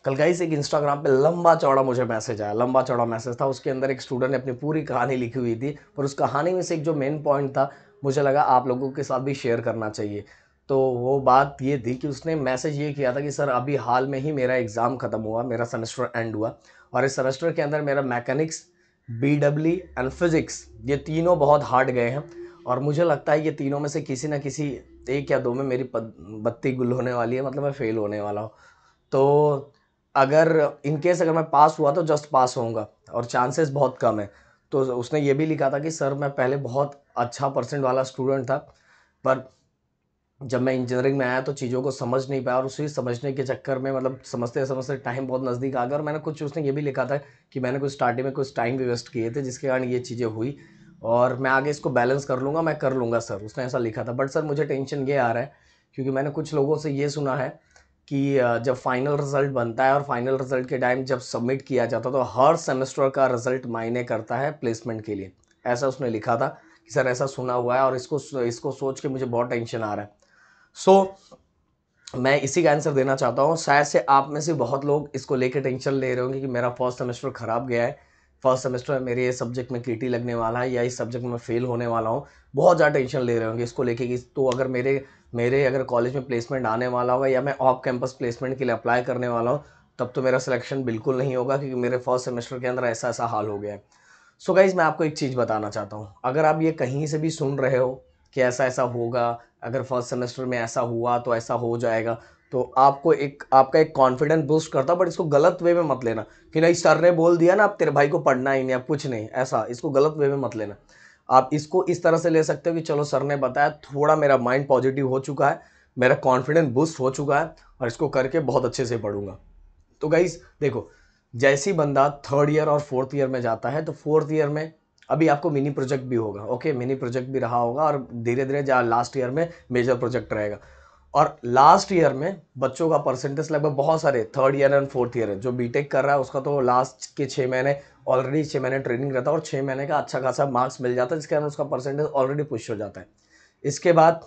कल गाइस एक इंस्टाग्राम पे लंबा चौड़ा मुझे मैसेज आया, लंबा चौड़ा मैसेज था। उसके अंदर एक स्टूडेंट ने अपनी पूरी कहानी लिखी हुई थी, पर उस कहानी में से एक जो मेन पॉइंट था, मुझे लगा आप लोगों के साथ भी शेयर करना चाहिए। तो वो बात ये थी कि उसने मैसेज ये किया था कि सर अभी हाल में ही मेरा एग्ज़ाम ख़त्म हुआ, मेरा सेमेस्टर एंड हुआ और इस सेमेस्टर के अंदर मेरा मैकेनिक्स, बीडब्ल्यू एंड फिज़िक्स ये तीनों बहुत हार्ड गए हैं और मुझे लगता है ये तीनों में से किसी न किसी एक या दो में मेरी बत्ती गुल होने वाली है, मतलब मैं फ़ेल होने वाला हूँ। तो अगर इन केस अगर मैं पास हुआ तो जस्ट पास होऊँगा और चांसेस बहुत कम है। तो उसने ये भी लिखा था कि सर मैं पहले बहुत अच्छा परसेंट वाला स्टूडेंट था, पर जब मैं इंजीनियरिंग में आया तो चीज़ों को समझ नहीं पाया और उसी समझने के चक्कर में मतलब समझते-समझते टाइम बहुत नज़दीक आ गया और मैंने कुछ उसने ये भी लिखा था कि मैंने कुछ स्टार्टिंग में कुछ टाइम भी वेस्ट किए थे जिसके कारण ये चीज़ें हुई और मैं आगे इसको बैलेंस कर लूँगा, मैं कर लूँगा सर, उसने ऐसा लिखा था। बट सर मुझे टेंशन ये आ रहा है क्योंकि मैंने कुछ लोगों से ये सुना है कि जब फाइनल रिजल्ट बनता है और फाइनल रिजल्ट के टाइम जब सबमिट किया जाता है तो हर सेमेस्टर का रिजल्ट मायने करता है प्लेसमेंट के लिए। ऐसा उसने लिखा था कि सर ऐसा सुना हुआ है और इसको सोच के मुझे बहुत टेंशन आ रहा है। सो मैं इसी का आंसर देना चाहता हूँ। शायद से आप में से बहुत लोग इसको लेके टेंशन ले रहे होंगे कि मेरा फर्स्ट सेमेस्टर खराब गया है, फर्स्ट सेमेस्टर में मेरे ये सब्जेक्ट में केटी लगने वाला है या इस सब्जेक्ट में मैं फेल होने वाला हूँ। बहुत ज़्यादा टेंशन ले रहे होंगे इसको लेके कि तो अगर मेरे मेरे अगर कॉलेज में प्लेसमेंट आने वाला होगा या मैं ऑफ कैंपस प्लेसमेंट के लिए अप्लाई करने वाला हूँ, तब तो मेरा सिलेक्शन बिल्कुल नहीं होगा क्योंकि मेरे फर्स्ट सेमेस्टर के अंदर ऐसा-ऐसा हाल हो गया है। सो गाइज़ मैं आपको एक चीज़ बताना चाहता हूँ, अगर आप ये कहीं से भी सुन रहे हो कि ऐसा-ऐसा होगा, अगर फर्स्ट सेमेस्टर में ऐसा हुआ तो ऐसा हो जाएगा, तो आपको एक आपका एक कॉन्फिडेंस बूस्ट करता है, बट इसको गलत वे में मत लेना कि नहीं सर ने बोल दिया ना अब तेरे भाई को पढ़ना ही नहीं, अब कुछ नहीं, ऐसा इसको गलत वे में मत लेना। आप इसको इस तरह से ले सकते हो कि चलो सर ने बताया, थोड़ा मेरा माइंड पॉजिटिव हो चुका है, मेरा कॉन्फिडेंस बूस्ट हो चुका है और इसको करके बहुत अच्छे से पढ़ूँगा। तो गाइज़ देखो, जैसे ही बंदा थर्ड ईयर और फोर्थ ईयर में जाता है तो फोर्थ ईयर में अभी आपको मिनी प्रोजेक्ट भी होगा, ओके, मिनी प्रोजेक्ट भी रहा होगा और धीरे-धीरे जा लास्ट ईयर में मेजर प्रोजेक्ट रहेगा। और लास्ट ईयर में बच्चों का परसेंटेज लगभग बहुत सारे third year and fourth year है, जो बीटेक कर रहा है उसका तो लास्ट के 6 महीने ऑलरेडी 6 महीने ट्रेनिंग रहता है और 6 महीने का अच्छा खासा मार्क्स मिल जाता है जिसके कारण उसका परसेंटेज ऑलरेडी पुश हो जाता है। इसके बाद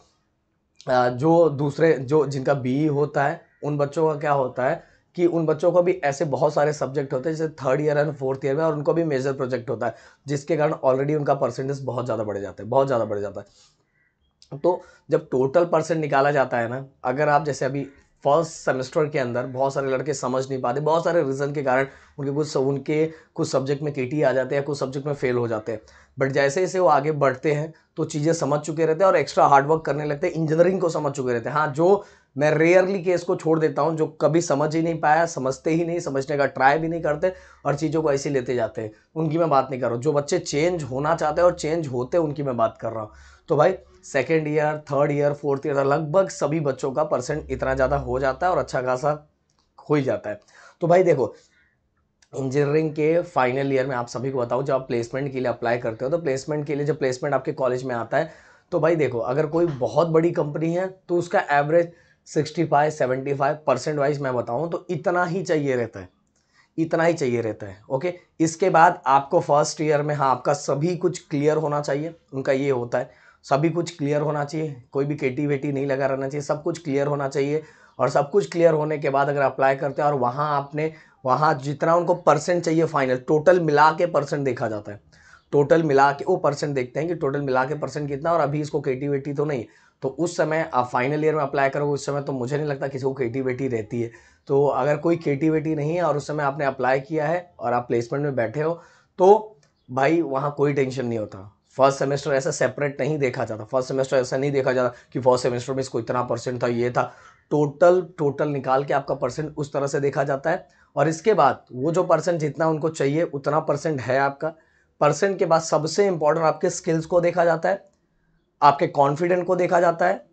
जो दूसरे जो जिनका बीई होता है उन बच्चों का क्या होता है कि उन बच्चों को भी ऐसे बहुत सारे सब्जेक्ट होते हैं जैसे third year and fourth year में और उनको भी मेजर प्रोजेक्ट होता है जिसके कारण ऑलरेडी उनका परसेंटेज बहुत ज़्यादा बढ़ जाता है, बहुत ज़्यादा बढ़ जाता है। तो जब टोटल परसेंट निकाला जाता है ना, अगर आप जैसे अभी फर्स्ट सेमेस्टर के अंदर बहुत सारे लड़के समझ नहीं पाते, बहुत सारे रीज़न के कारण उनके कुछ सब्जेक्ट में केटी आ जाते हैं, कुछ सब्जेक्ट में फेल हो जाते हैं। बट जैसे जैसे वो आगे बढ़ते हैं तो चीज़ें समझ चुके रहते हैं और एक्स्ट्रा हार्ड वर्क करने लगते हैं, इंजीनियरिंग को समझ चुके रहते हैं। हाँ, जो मैं रेयरली केस को छोड़ देता हूँ जो कभी समझ ही नहीं पाया, समझते ही नहीं, समझने का ट्राई भी नहीं करते और चीज़ों को ऐसे ही लेते जाते हैं, उनकी मैं बात नहीं कर रहा हूँ। जो बच्चे चेंज होना चाहते हैं और चेंज होते हैं उनकी मैं बात कर रहा हूँ। तो भाई second year, third year, fourth year लगभग सभी बच्चों का परसेंट इतना ज़्यादा हो जाता है और अच्छा खासा हो ही जाता है। तो भाई देखो, इंजीनियरिंग के फाइनल ईयर में आप सभी को बताऊँ, जब आप प्लेसमेंट के लिए अप्लाई करते हो तो प्लेसमेंट के लिए जब प्लेसमेंट आपके कॉलेज में आता है तो भाई देखो, अगर कोई बहुत बड़ी कंपनी है तो उसका एवरेज 65-75% वाइज मैं बताऊँ तो इतना ही चाहिए रहता है, इतना ही चाहिए रहता है, ओके। इसके बाद आपको फर्स्ट ईयर में हाँ आपका सभी कुछ क्लियर होना चाहिए, उनका ये होता है, सभी कुछ क्लियर होना चाहिए, कोई भी केटी वेटी नहीं लगा रहना चाहिए, सब कुछ क्लियर होना चाहिए। और सब कुछ क्लियर होने के बाद अगर अप्लाई करते हैं और वहाँ जितना उनको परसेंट चाहिए फाइनल टोटल मिला के परसेंट देखा जाता है, टोटल मिला के वो परसेंट देखते हैं कि टोटल मिला के परसेंट कितना और अभी इसको केटी वेटी तो नहीं। तो उस समय आप फाइनल ईयर में अप्लाई करोगे उस समय तो मुझे नहीं लगता किसी को केटी वेटी रहती है। तो अगर कोई केटी वेटी नहीं है और उस समय आपने अप्लाई किया है और आप प्लेसमेंट में बैठे हो तो भाई वहाँ कोई टेंशन नहीं होता। फर्स्ट सेमेस्टर ऐसा सेपरेट नहीं देखा जाता, फर्स्ट सेमेस्टर ऐसा नहीं देखा जाता कि फर्स्ट सेमेस्टर में इसको इतना परसेंट था, ये था। टोटल टोटल निकाल के आपका परसेंट उस तरह से देखा जाता है और इसके बाद वो जो परसेंट जितना उनको चाहिए उतना परसेंट है आपका। परसेंट के बाद सबसे इंपॉर्टेंट आपके स्किल्स को देखा जाता है, आपके कॉन्फिडेंट को देखा जाता है,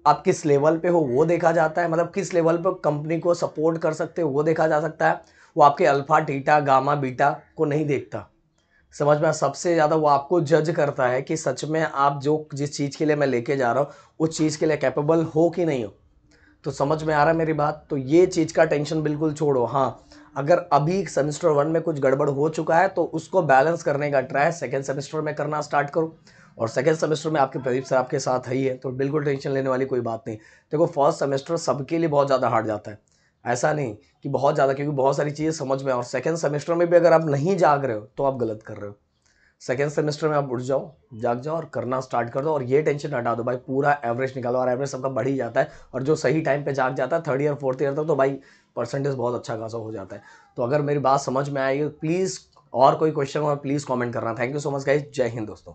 आप किस लेवल पे हो वो देखा जाता है, मतलब किस लेवल पे कंपनी को सपोर्ट कर सकते हो वो देखा जा सकता है। वो आपके अल्फा थीटा गामा बीटा को नहीं देखता, समझ में सबसे ज़्यादा वो आपको जज करता है कि सच में आप जो जिस चीज़ के लिए मैं लेके जा रहा हूँ उस चीज़ के लिए कैपेबल हो कि नहीं हो। तो समझ में आ रहा है मेरी बात? तो ये चीज़ का टेंशन बिल्कुल छोड़ो। हाँ, अगर अभी सेमेस्टर 1 में कुछ गड़बड़ हो चुका है तो उसको बैलेंस करने का ट्राई सेकंड सेमेस्टर में करना स्टार्ट करो और सेकंड सेमेस्टर में आपके प्रदीप सर आपके साथ ही है तो बिल्कुल टेंशन लेने वाली कोई बात नहीं। देखो फर्स्ट सेमेस्टर सबके लिए बहुत ज़्यादा हार्ड जाता है। ऐसा नहीं कि बहुत ज़्यादा, क्योंकि बहुत सारी चीज़ें समझ में, और सेकंड सेमेस्टर में भी अगर आप नहीं जाग रहे हो तो आप गलत कर रहे हो। सेकंड सेमेस्टर में आप उठ जाओ, जाग जाओ और करना स्टार्ट कर दो, और ये टेंशन हटा दो भाई, पूरा एवरेज निकालो, और एवरेज सबका बढ़ ही जाता है, और जो सही टाइम पे जाग जाता है थर्ड ईयर फोर्थ ईयर तक तो भाई परसेंटेज बहुत अच्छा खासा हो जाता है। तो अगर मेरी बात समझ में आई प्लीज़, और कोई क्वेश्चन हो प्लीज़ कमेंट करना। Thank you so much guys, जय हिंद दोस्तों।